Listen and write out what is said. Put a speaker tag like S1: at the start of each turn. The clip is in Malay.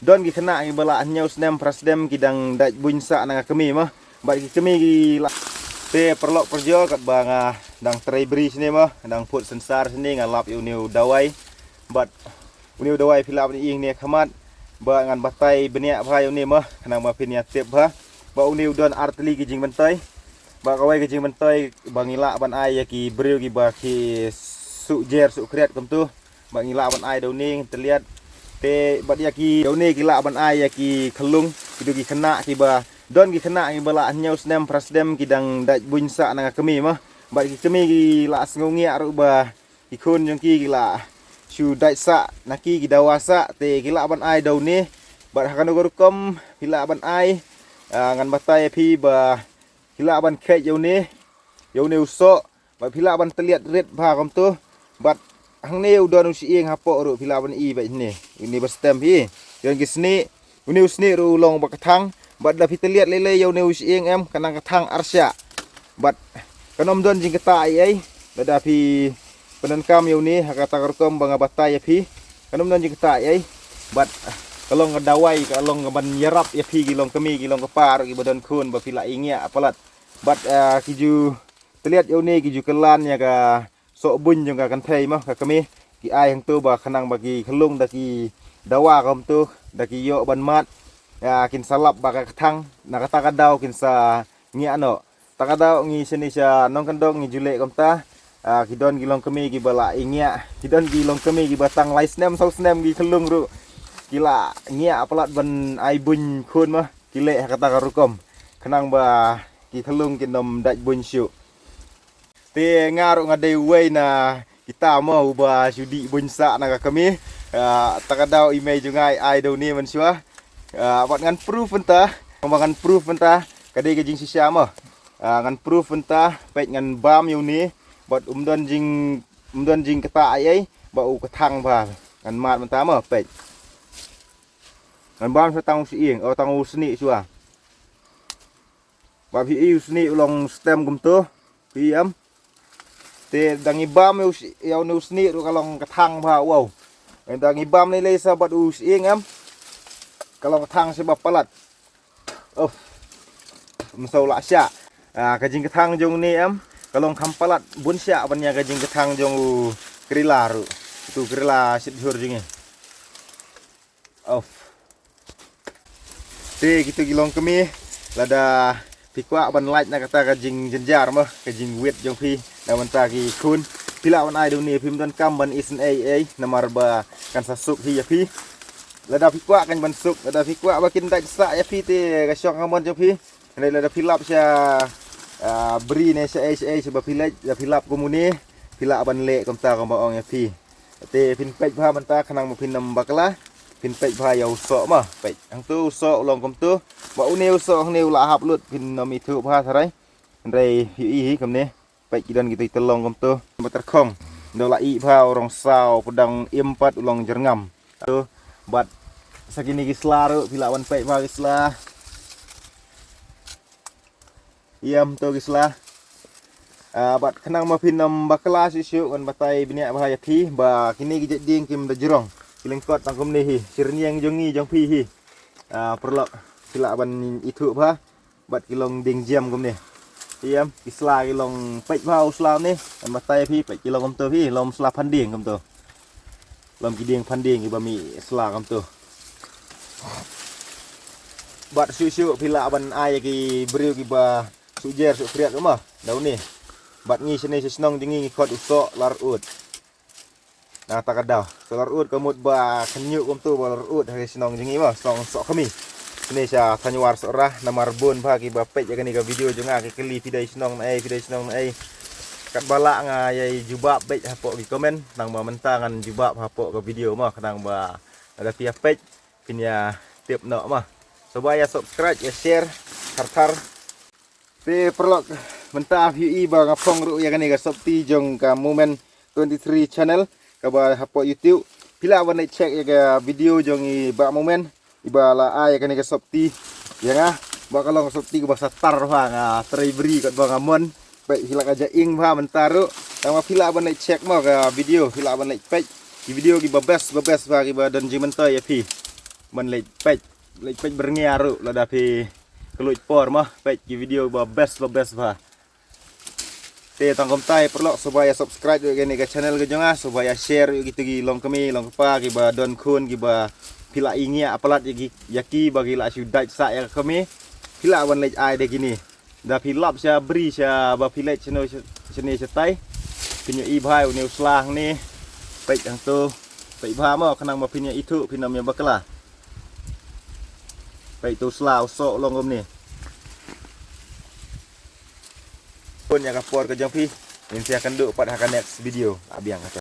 S1: don gi kena gi bala nyau snem prasdem kidang daj bunsa nang kami mah ba gi kami gi te perlok perjo kat bang dang traibri sini mah dang put sensar sini ngalap uniu dawai bat uniu dawai filap ni ing ni khamat ba ngan batai beniak bha ni mah kanang ma pinia tep bha ba uniu don artli gi jing bantai ba kawai gi jing bantai bangila ban ai ya ki breu gi ba ki su jer su kriat kum tu bangila ban ai dau ni terlihat te bat ya ki dau ni gila ban ai ya ki khelung kidu gi kena ki ba don gi kena gi bala nyau snem prasdem kidang daj bunsa nang kami mah ba gi kami gi la sngongia ru ba ki khun jong ki gila su daj sa naki gi dawasa te gila ban ai dau ni ba hakan gorukom gila ban ai ngan batai phi ba gila ban khe jau ni uso ba gila ban terlihat red ba kom tu bat hang ni udon usi ing hapo ru gila ban i ba ni ini bestem hi yon gi sni uni usni ru long ba kathang bat da phi terlihat lele jau ni usi ing em kanang kathang arsya bat kanom don jing kata ai da phi penankam jau ni hakata gorukom bang batai phi kanom don jing kata ai bat kalong dawai kalong ban yarap ya phi gilong kami gilong kepar gi badan khun ba pila ingia apalat bat kiju terlihat jau ni kiju kelan ya ka sok bun jong ka kan thei mah ka kami ki ai hang tu ba khanang bagi khelung da ki dawa kom tu da ki yo ban mat ya kin salap ba ka thang na kata ka daw kin sa ngia no takadaw ngi sini sa nong kandong ngi jule kom ta kidon gilong kami gi bala ingia kidon gilong kami gi batang lai snem sau snem gi khelung ru gila ngia apalat ban ai bun khun mah kile kata ka rukom khanang ba ki khelung kinom daj bun syu te ngaru ngadai wei na kita mau ba sudi bunsa na kami takadaw imei jungai ai do ni man syua wat ngan proof entah ngan proof entah kadai ke jing sisia mah ngan proof entah pek ngan bam yu ni bat umdon jing kata ai ba u kathang ba ngan mat mentah mah pek ngan bam sa tang si ing tang u sni syua ba phi u sni ulong stem kum tu pi am te dang ibam eu nu sni ru kalong kathang ba wow dang ibam ni le sa bat us ing am kalong kathang se ba palat msau la sya ka jing kathang jong ni am kalong kham palat bun sya ban ya ka jing kathang jong krila ru tu krila sit hur jing te gitu gilong kami lada pikwa ban like na kata ka jing jenjar mah ka jing wet jong phi na manta ki khun pila wan ai do ni phim don kam ban isen ai namar ba kan sasuk hi ya phi lada pikwa kan ban suk lada pikwa bakin daj sa ya phi te ka syok ngamon jong phi ne lada filap sya beri ne sya ai sebab filaj ya filap komuni pila ban le kom ta kom baong ya phi te phin pej bha manta khanang mo phin nam bakla phin pej bha ya usok mah pej ang tu usok long kom tu ba uneu usok neu la hap lut phin nam i thu bha tharai rei hi kom ne pej kidan gitu telong kom tu terkhong do la i bha rong sao pedang impat ulong jerngam tu bat sakini gisla ru pila wan pej bha gisla iam tu gisla bat khanang ma phin nam bakla sisu kan batai biniak bha ya thi ba kini gi ding kim da jerong kilengkot tangkum ni hi sirniang jongi jong phi hi perlok sila ban itu bha bat kilong ding jam kum ni iam isla kilong pej bha usla ni kan batai phi pej kilong kum tu phi lom sla phan ding kum tu lom ki ding phan ding ki ba mi sla kum tu bat sisu pila ban ai ki breu ki ba sujer su kriat mah dau ni bat ngi sini sisnong dingi khot usok lar ut nah takadaw lar ut kamut ba kenyu kum tu ba lar ut hari sinong dingi mah song sok kami ini sa tanyuar sorah namar bun ba ki ba pej ni ka video jonga ki keli video sinong ai kat bala nga yai jubab pej hapo ki komen nang ba mentangan jubab hapo ka video mah kadang ba ada pia pej pinya tip no mah supaya subscribe ya share thar te perlok mentah view ba ngapong ru ya kani ka sopti jong ka moment 23 channel ka ba hapo YouTube pila wan check ya ka video jong i ba moment ibala ai kani ka sopti ya nga ba kalong sopti ka basa tar ha nga traibri kat ba ngamon baik hila aja ing ba mentaru tama pila wan check mo ka video pila wan page di video ki ba best ba ki ba dan jimentai ya pi mình lệch page berngia ru là đà phi keluit por mah page video ba best ba te tang komtai perlu supaya subscribe juga ni ke channel ke jonga supaya share gitu gi long kami long pa gi ba don kun gi ba pila ingia apalat gi yaki bagi la syudai sa ya kami pila wan lej ai de gini da pilap sia beri sia ba pilet cheno chene setai pinyo i bhai new slang ni page ang tu page bha ma kanang ma pinyo itu pinam ya bakla page tu slau so long om ni pun yang kapor ke jampi. Nanti akan duk pada next video. Abiang kata.